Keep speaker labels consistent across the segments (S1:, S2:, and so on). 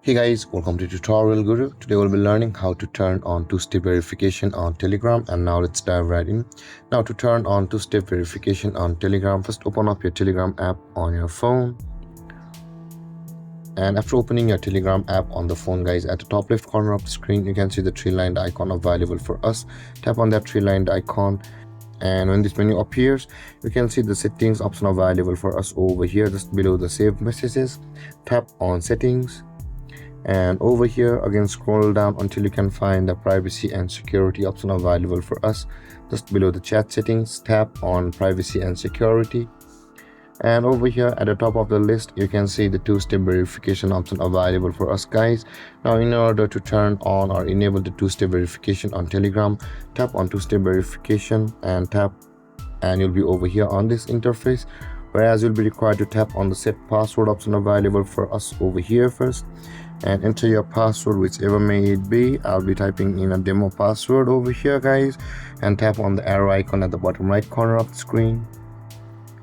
S1: Hey guys, welcome to Tutorial Guru. Today we'll be learning how to turn on two-step verification on Telegram, and now let's dive right in. Now to turn on two-step verification on Telegram, first open up your Telegram app on your phone. And after opening your Telegram app on the phone, guys, at the top left corner of the screen, you can see the three-lined icon available for us. Tap on that three-lined icon, and when this menu appears, you can see the settings option available for us over here just below the save messages. Tap on settings. And over here again, scroll down until you can find the privacy and security option available for us just below the chat settings. Tap on privacy and security, and over here at the top of the list you can see the two-step verification option available for us, guys. Now in order to turn on or enable the two-step verification on Telegram, tap on two-step verification and you'll be over here on this interface, whereas you'll be required to tap on the set password option available for us over here first and enter your password, whichever may it be. I'll be typing in a demo password over here, guys, and tap on the arrow icon at the bottom right corner of the screen,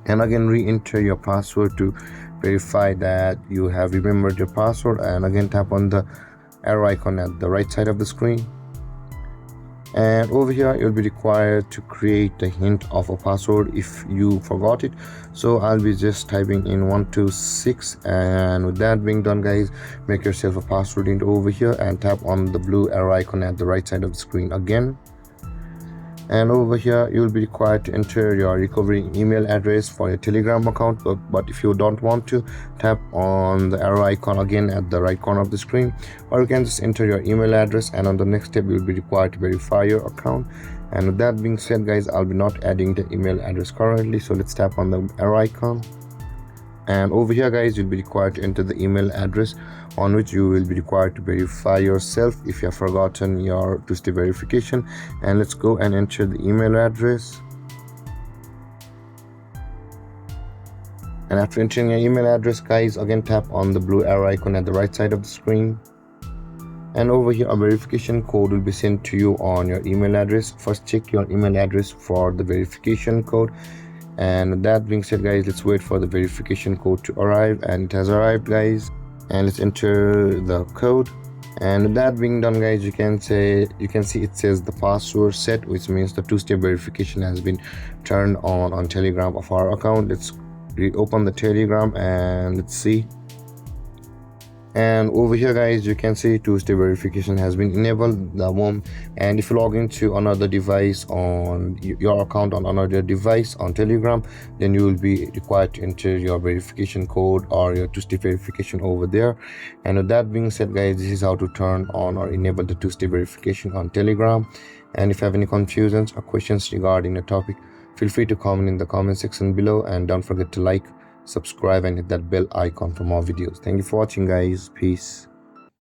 S1: and again re-enter your password to verify that you have remembered your password, and again tap on the arrow icon at the right side of the screen. And over here you'll be required to create a hint of a password if you forgot it. So I'll be just typing in 126, and with that being done, guys, make yourself a password hint over here and tap on the blue arrow icon at the right side of the screen again. And over here you'll be required to enter your recovery email address for your Telegram account, but if you don't want to, tap on the arrow icon again at the right corner of the screen, or you can just enter your email address, and on the next step you'll be required to verify your account. And with that being said, guys, I'll be not adding the email address currently, so let's tap on the arrow icon. And over here, guys, you'll be required to enter the email address on which you will be required to verify yourself if you have forgotten your two-step verification. And let's go and enter the email address. And after entering your email address, guys, again tap on the blue arrow icon at the right side of the screen. And over here a verification code will be sent to you on your email address. First check your email address for the verification code. And with that being said, guys, let's wait for the verification code to arrive, and it has arrived, guys. And let's enter the code. And with that being done, guys, you can see it says the password set, which means the two-step verification has been turned on Telegram of our account. Let's reopen the Telegram and let's see. And over here, guys, you can see two-step verification has been enabled, the one. And if you log into another device on your account on another device on Telegram, then you will be required to enter your verification code or your two-step verification over there. And with that being said, guys, this is how to turn on or enable the two-step verification on Telegram. And if you have any confusions or questions regarding the topic, feel free to comment in the comment section below, and don't forget to like, subscribe, and hit that bell icon for more videos. Thank you for watching, guys. Peace.